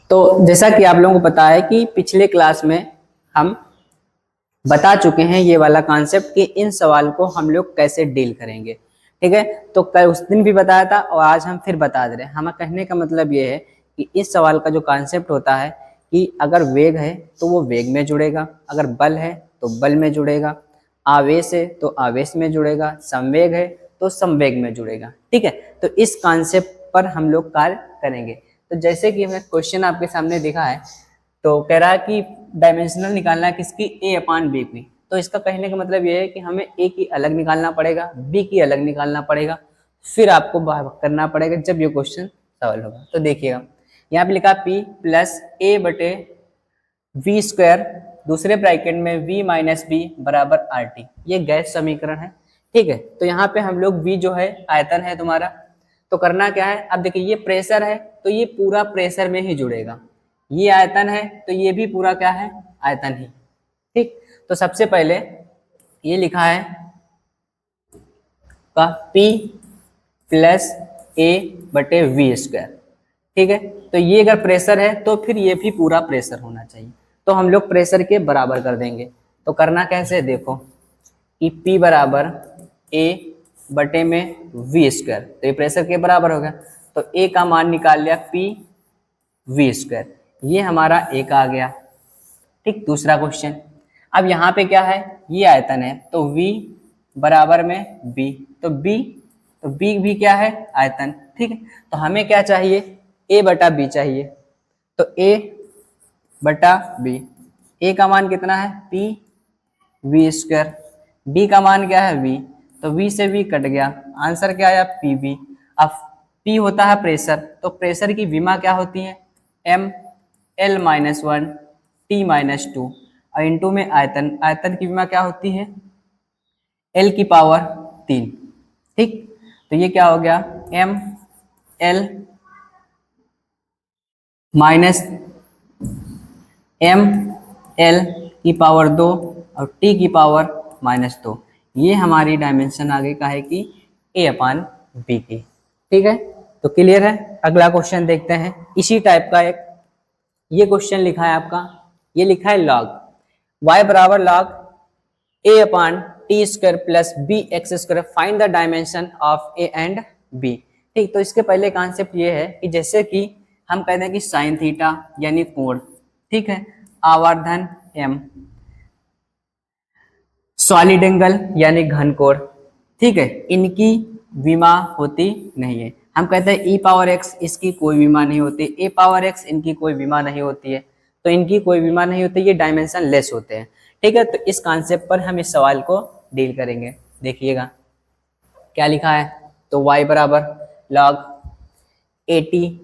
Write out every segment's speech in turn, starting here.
तो जैसा कि आप लोगों को पता है कि पिछले क्लास में हम बता चुके हैं ये वाला कॉन्सेप्ट कि इन सवाल को हम लोग कैसे डील करेंगे। ठीक है, तो कल उस दिन भी बताया था और आज हम फिर बता दे रहे हैं। हमें कहने का मतलब ये है कि इस सवाल का जो कॉन्सेप्ट होता है कि अगर वेग है तो वो वेग में जुड़ेगा, अगर बल है तो बल में जुड़ेगा, आवेश है तो आवेश में जुड़ेगा, संवेग है तो संवेग में जुड़ेगा। ठीक है, तो इस कॉन्सेप्ट पर हम लोग कार्य करेंगे। तो जैसे कि हमें क्वेश्चन आपके सामने दिखा है, तो कह रहा है कि डायमेंशनल निकालना है किसकी, ए अपान बी की। तो इसका कहने का मतलब ये है कि हमें ए की अलग निकालना पड़ेगा, बी की अलग निकालना पड़ेगा, फिर आपको करना पड़ेगा जब ये क्वेश्चन सॉल्व होगा। तो देखिएगा यहाँ पे लिखा पी प्लस ए बटे वी स्क्वायर, दूसरे ब्रैकेट में v माइनस बी बराबर आर टी, ये गैस समीकरण है। ठीक है, तो यहाँ पे हम लोग v जो है आयतन है तुम्हारा, तो करना क्या है, अब देखिए ये प्रेशर है तो ये पूरा प्रेशर में ही जुड़ेगा, ये आयतन है तो ये भी पूरा क्या है, आयतन ही। ठीक, तो सबसे पहले ये लिखा है का P प्लस ए बटे वी स्क्वायर। ठीक है, तो ये अगर प्रेशर है तो फिर ये भी पूरा प्रेशर होना चाहिए, तो हम लोग प्रेशर के बराबर कर देंगे। तो करना कैसे, देखो कि P बराबर ए बटे में वी स्क्वायर, तो ये प्रेशर के बराबर हो गया, तो ए का मान निकाल लिया P वी स्क्वायर, ये हमारा एक आ गया। ठीक, दूसरा क्वेश्चन, अब यहाँ पे क्या है, ये आयतन है तो V बराबर में B, तो B भी क्या है, आयतन। ठीक है, तो हमें क्या चाहिए, A बटा B चाहिए, तो A बटा B, A का मान कितना है P V स्क्वायर, B का मान क्या है V, तो V से V कट गया, आंसर क्या आया PV। अब P होता है प्रेशर, तो प्रेशर की विमा क्या होती है, M L minus one T minus two, और इंटू में आयतन, आयतन की विमा क्या होती है L की पावर 3। ठीक, तो ये क्या हो गया M L minus M L की पावर 2 और T की पावर -2, ये हमारी डायमेंशन आगे का है कि A अपान B की। ठीक है, तो क्लियर है। अगला क्वेश्चन देखते हैं, इसी टाइप का एक ये क्वेश्चन लिखा है आपका, ये लिखा है लॉग y बराबर log a upon T square plus B X square, find the dimension of a and b। ठीक, तो इसके पहले कॉन्सेप्ट ये है कि जैसे कि हम कहते हैं कि साइन थीटा यानी कोण, ठीक है, आवर्धन m, सॉलिड एंगल यानी घन कोण, ठीक है, इनकी विमा होती नहीं है। हम कहते हैं e पावर x, इसकी कोई विमा नहीं होती, a पावर x, इनकी कोई विमा नहीं होती है, तो इनकी कोई विमा नहीं होती, ये डायमेंशन लेस होते हैं। ठीक है, तो इस कॉन्सेप्ट पर हम इस सवाल को डील करेंगे। देखिएगा क्या लिखा है, तो y बराबर log A T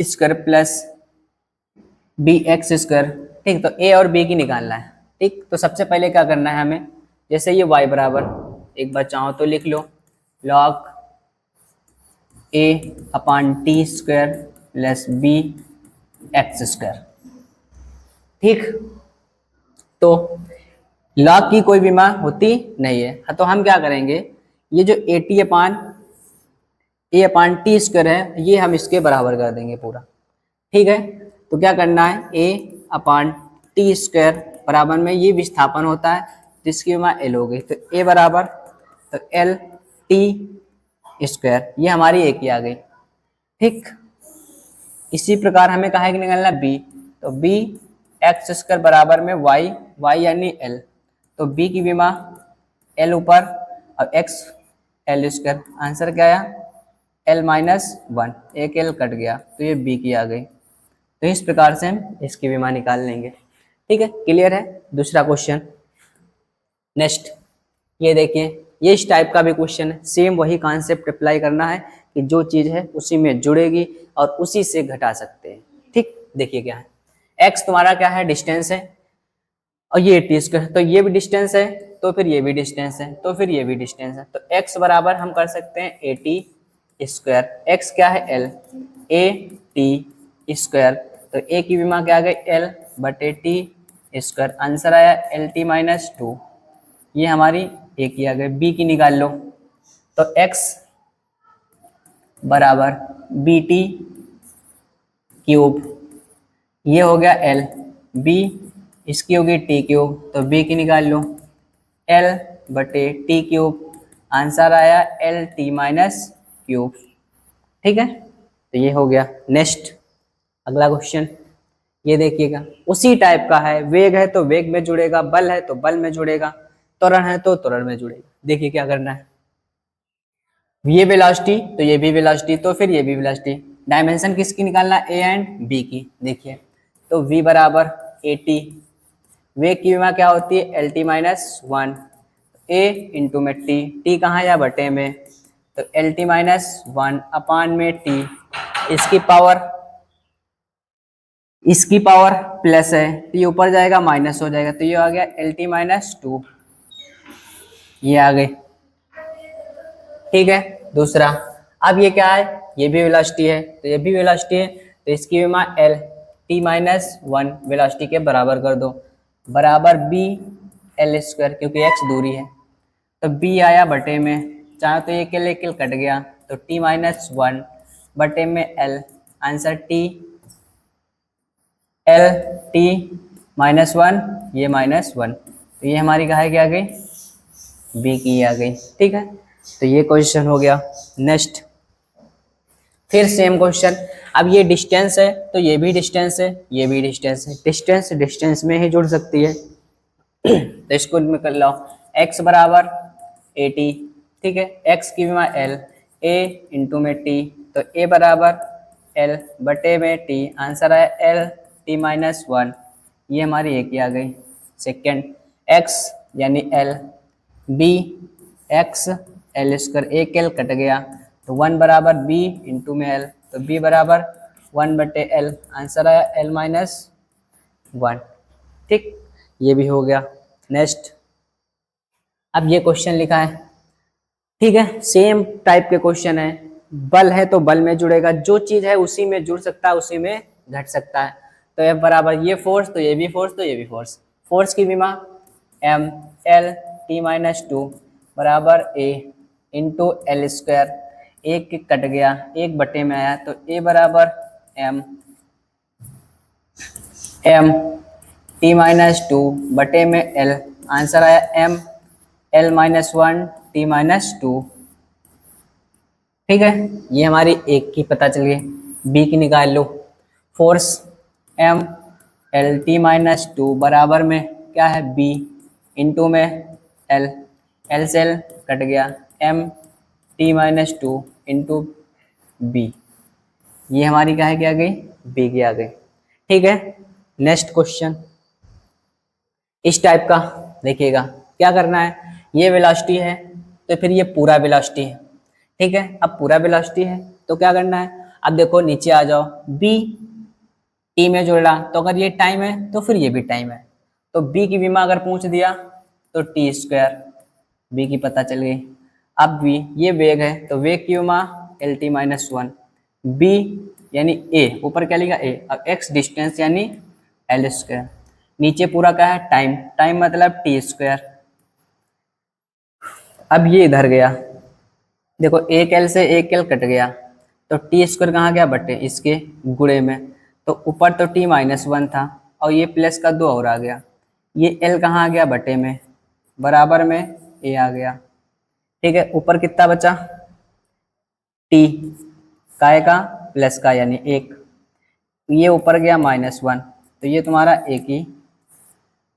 square plus B X square. ठीक, तो a और b की निकालना है। ठीक, तो सबसे पहले क्या करना है हमें, जैसे ये y बराबर, एक बार चाहो तो लिख लो log a upon T square plus B X square. ठीक, तो लॉग की कोई विमा होती नहीं है, तो हम क्या करेंगे, ये जो ए अपान टी स्क्वायर है ये हम इसके बराबर कर देंगे पूरा। ठीक है, तो क्या करना है, ए अपान टी स्क्वायर बराबर में ये विस्थापन होता है तो इसकी विमा एल हो गई, तो ए बराबर तो एल टी स्क्वायर, ये हमारी ए की आ गई। ठीक, इसी प्रकार हमें कहा है कि निकालना बी, तो बी एक्स स्क्वायर बराबर में वाई, वाई यानी एल, तो बी की विमा एल ऊपर और एक्स एल स्क्वायर, आंसर क्या आया एल माइनस वन, एक एल कट गया तो ये बी की आ गई। तो इस प्रकार से हम इसकी विमा निकाल लेंगे। ठीक है, क्लियर है। दूसरा क्वेश्चन नेक्स्ट, ये देखिए, ये इस टाइप का भी क्वेश्चन है, सेम वही कॉन्सेप्ट अप्लाई करना है कि जो चीज है उसी में जुड़ेगी और उसी से घटा सकते हैं। ठीक, देखिए क्या है, x तुम्हारा क्या है, डिस्टेंस है, और ये टी स्क्वायर, तो ये भी डिस्टेंस है, तो फिर ये भी डिस्टेंस है, तो फिर ये भी डिस्टेंस है, तो x बराबर हम कर सकते हैं ए टी स्क्वायर, x क्या है एल, ए टी स्क्वायर, तो a की विमा क्या आ गई एल बटे टी स्क्वायर, आंसर आया एल टी माइनस टू, ये हमारी ए की आ गई। b की निकाल लो, तो x बराबर बी टी क्यूब, ये हो गया एल, बी इसकी होगी टी क्यूब, तो बी की निकाल लो एल बटे टी क्यूब, आंसर आया एल टी माइनस क्यूब। ठीक है, तो ये हो गया। नेक्स्ट अगला क्वेश्चन ये देखिएगा, उसी टाइप का है, वेग है तो वेग में जुड़ेगा, बल है तो बल में जुड़ेगा, त्वरण है तो त्वरण में जुड़ेगा। देखिए क्या करना है, ये वेलोसिटी तो ये भी वेलोसिटी, तो फिर ये भी वेलोसिटी। डायमेंशन किसकी निकालना, ए एंड बी की। देखिए तो v बराबर ए टी, वेग की विमा क्या होती है एल टी माइनस वन, ए इंटू में टी, टी कहाँ या बटे में, तो L T minus one upon में टी, इसकी पावर प्लस है तो ये ऊपर जाएगा माइनस हो जाएगा, तो ये आ गया एल टी माइनस टू, ये आ गई। ठीक है, दूसरा अब ये क्या है, ये भी वेलोसिटी है तो ये भी वेलोसिटी है, तो इसकी विमा L T minus one velocity के बराबर कर दो, बराबर बी एल स्क्वायर, क्योंकि एक्स दूरी है तो बी आया बटे में, चाहे तो ये किल कट गया, तो टी माइनस वन बटे में L, answer T L T minus one, ये माइनस वन, तो ये हमारी कहा है क्या आ गई, बी की आ गई। ठीक है, तो ये क्वेश्चन हो गया। नेक्स्ट फिर सेम क्वेश्चन, अब ये डिस्टेंस है तो ये भी डिस्टेंस है, ये भी डिस्टेंस है, डिस्टेंस डिस्टेंस में ही जुड़ सकती है तो इसको में कर लो, x बराबर ए टी, ठीक है, x की विमा एल, a इंटू में t, तो a बराबर l बटे में t, आंसर है l t माइनस वन, ये हमारी एक ही आ गई। सेकेंड x यानी l, b x l square, एक l कट गया तो वन बराबर b इंटू में l, तो b बराबर वन बटे l, आंसर आया l माइनस वन। ठीक, ये भी हो गया। नेक्स्ट अब ये क्वेश्चन लिखा है, ठीक है, सेम टाइप के क्वेश्चन है, बल है तो बल में जुड़ेगा, जो चीज है उसी में जुड़ सकता है, उसी में घट सकता है, तो F बराबर ये फोर्स तो ये भी फोर्स तो ये भी फोर्स, फोर्स की विमा m l t minus two बराबर a इंटू एल स्क्वायर, एक कट गया एक बटे में आया, तो a बराबर m टी माइनस टू बटे में l, आंसर आया m l minus one T minus to. ठीक है, ये हमारी एक की पता चल गई, बी की निकाल लो, force m l T minus two बराबर में क्या है b इंटू में l, l से l कट गया m T minus two into B, ये हमारी क्या है, क्या आ गई, बी की आ गई। ठीक है, नेक्स्ट क्वेश्चन इस टाइप का देखिएगा, क्या करना है, ये वेलोसिटी है तो फिर ये पूरा वेलोसिटी है। ठीक है, अब पूरा वेलोसिटी है तो क्या करना है, अब देखो नीचे आ जाओ, b t में जोड़ा, तो अगर ये टाइम है तो फिर ये भी टाइम है, तो b की विमा अगर पूछ दिया तो टी स्क्वायर, b की पता चल गई। अब b ये वेग है तो वेग की विमा L T minus one, b यानी a ऊपर क्या लिखा a, अब x डिस्टेंस यानी एल स्क्वायर, नीचे पूरा क्या है टाइम, टाइम मतलब टी स्क्वायर। अब ये इधर गया, देखो एक एल से एक एल कट गया तो टी स्क्वायर कहाँ गया, बटे इसके गुणे में, तो ऊपर तो टी माइनस वन था और ये प्लस का दो और आ गया, ये एल कहाँ आ गया, बटे में, बराबर में ए आ गया। ठीक है, ऊपर कितना बचा, टी काय का प्लस का यानी एक, ये ऊपर गया माइनस वन, तो ये तुम्हारा एक ही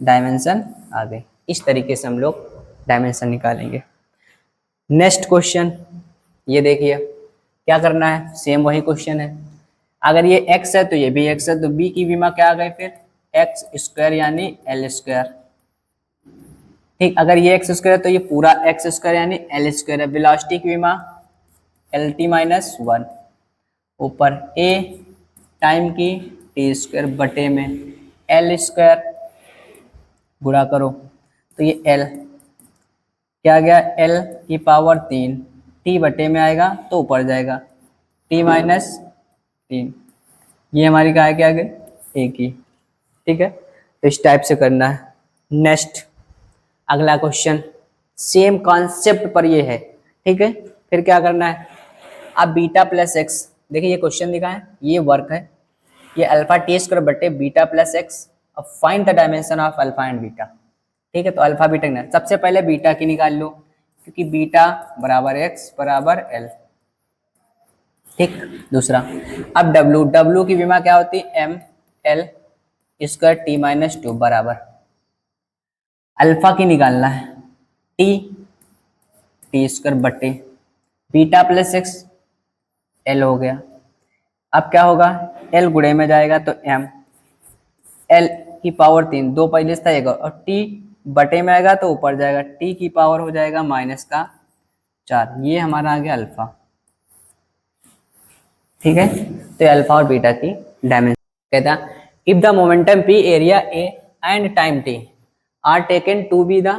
डायमेंशन आ गई। इस तरीके से हम लोग डायमेंशन निकालेंगे। नेक्स्ट क्वेश्चन ये देखिए, क्या करना है, सेम वही क्वेश्चन है, अगर ये x है तो ये भी x है, तो b की विमा क्या आ गई फिर एक्स स्क्वायर यानी एल स्क्वायर। ठीक, अगर ये एक्स स्क्वायर है तो ये पूरा एक्स स्क्वायर यानी एल स्क्वायर है, वेलोसिटी की विमा एल टी माइनस वन, ऊपर a टाइम की टी स्क्वायर बटे में एल स्क्वायर, गुणा करो तो ये l क्या गया, l की पावर तीन, t बटे में आएगा तो ऊपर जाएगा t माइनस तीन, ये हमारी क्या है, क्या गई, एक ही। ठीक है, तो इस टाइप से करना है। नेक्स्ट अगला क्वेश्चन सेम कॉन्सेप्ट पर ये है। ठीक है, फिर क्या करना है, अब बीटा प्लस एक्स, देखिए ये क्वेश्चन दिखा है, ये वर्क है, ये अल्फा टी स्क्वायर बटे बीटा प्लस एक्स। अब find the dimension of alpha and beta. ठीक है, तो अल्फा बीटा ना, सबसे पहले बीटा की निकाल लो, क्योंकि बीटा बराबर एक्स बराबर एल। ठीक, दूसरा, अब डब्लू, डब्लू की विमा क्या होती है, M L square T minus two बराबर अल्फा की निकालना है, टी टी स्क्वायर बटे बीटा प्लस एक्स एल हो गया। अब क्या होगा, एल गुणे में जाएगा तो एम एल की पावर 3, दो पहले था एक और टी बटे में आएगा तो ऊपर जाएगा, टी की पावर हो जाएगा -4। ये हमारा आ गया अल्फा। ठीक है, तो अल्फा और बीटा की डायमेंशन कहता है if the momentum P area A and time T are taken to be the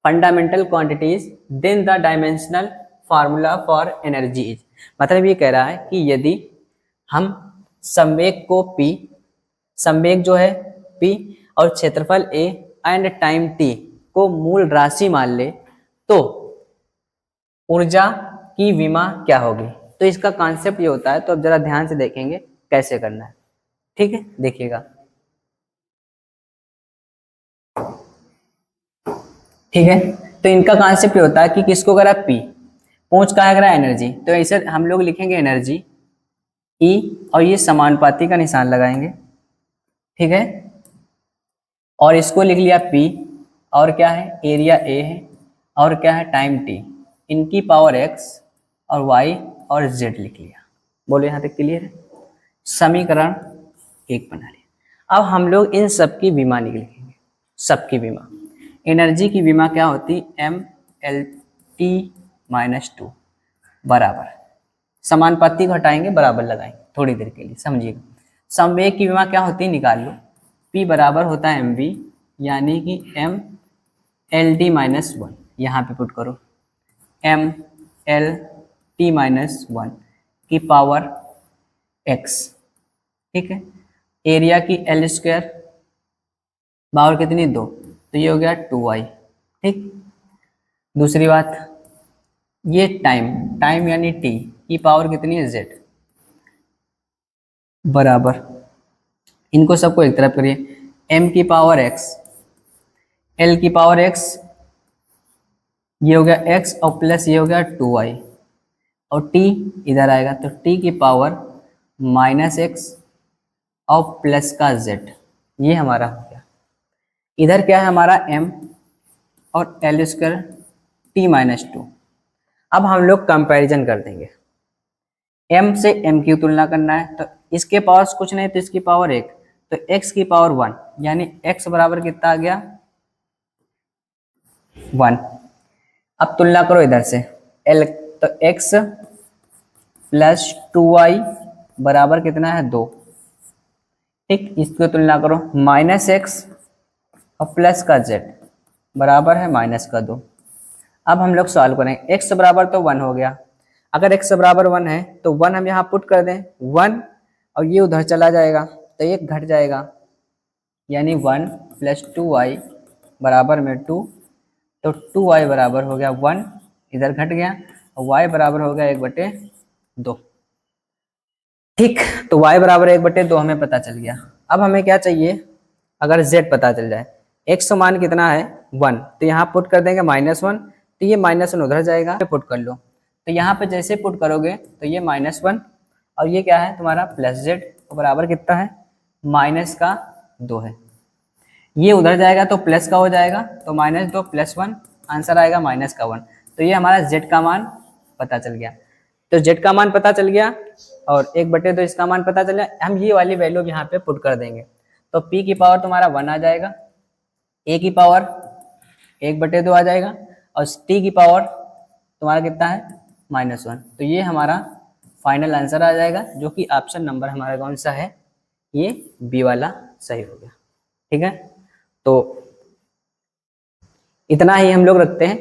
fundamental quantities then the dimensional formula for energy is. मतलब ये कह रहा है कि यदि हम संवेग को P, संवेग जो है P और क्षेत्रफल A एंड टाइम T को मूल राशि मान ले तो ऊर्जा की विमा क्या होगी। तो इसका कॉन्सेप्ट ये होता है, तो अब जरा ध्यान से देखेंगे कैसे करना है। ठीक है, देखिएगा। ठीक है, तो इनका कॉन्सेप्ट ये होता है कि किसको करा P, पहुंच कहा करा एनर्जी, तो ऐसे हम लोग लिखेंगे एनर्जी E और ये समानुपाती का निशान लगाएंगे। ठीक है, और इसको लिख लिया P और क्या है एरिया A है और क्या है टाइम T, इनकी पावर X और Y और Z लिख लिया। बोलो यहाँ तक क्लियर है, समीकरण 1 बना लिया। अब हम लोग इन सब की विमा लिखेंगे, सबकी विमा। एनर्जी की विमा क्या होती, mLT - 2 बराबर, समानुपाती को हटाएंगे बराबर लगाएंगे थोड़ी देर के लिए, समझिएगा। संवेग की विमा क्या होती है, निकाल लो, P बराबर होता है mv, यानी कि mLT - 1, यहाँ पे पुट करो mLT - 1 की पावर x। ठीक है, एरिया की L स्क्वायर पावर कितनी 2, तो ये हो गया 2y। ठीक, दूसरी बात, ये टाइम, टाइम यानी t की पावर कितनी है z बराबर, इनको सबको एक तरफ करिए, m की पावर x, l की पावर x, ये हो गया x और प्लस ये हो गया 2y और t इधर आएगा तो t की पावर -x और प्लस का z, ये हमारा हो गया। इधर क्या है हमारा m और l स्क्वायर t - 2। अब हम लोग कंपैरिजन कर देंगे, m से m की तुलना करना है, तो इसके पावर कुछ नहीं तो इसकी पावर 1, तो x की पावर 1, यानी x बराबर कितना आ गया 1। अब तुलना करो इधर से l, तो x प्लस 2y बराबर कितना है 2। ठीक, इसको तुलना करो -x और प्लस का z बराबर है -2। अब हम लोग सॉल्व करें, x बराबर तो 1 हो गया, अगर x बराबर 1 है तो 1 हम यहाँ पुट कर दें 1 और ये उधर चला जाएगा तो ये घट जाएगा, यानी 1 + 2y बराबर में 2, तो 2y बराबर हो गया 1, इधर घट गया और y बराबर हो गया 1/2। ठीक, तो y बराबर 1/2 हमें पता चल गया। अब हमें क्या चाहिए, अगर z पता चल जाए, x मान कितना है 1, तो यहाँ पुट कर देंगे -1, तो ये -1 उधर जाएगा, पुट कर लो, तो यहाँ पे जैसे पुट करोगे तो ये -1 और ये क्या है तुम्हारा +z, तो बराबर कितना है -2 है, ये उधर जाएगा तो प्लस का हो जाएगा, तो -2 + 1 आंसर आएगा -1, तो ये हमारा z का मान पता चल गया। तो z का मान पता चल गया और 1/2 इसका मान पता चल गया, हम ये वाली वैल्यू यहाँ पे पुट कर देंगे, तो p की पावर तुम्हारा 1 आ जाएगा, a की पावर 1/2 आ जाएगा और t की पावर तुम्हारा कितना है -1, तो ये हमारा फाइनल आंसर आ जाएगा, जो कि ऑप्शन नंबर हमारा कौन सा है, ये बी वाला सही हो गया। ठीक है, तो इतना ही हम लोग रखते हैं।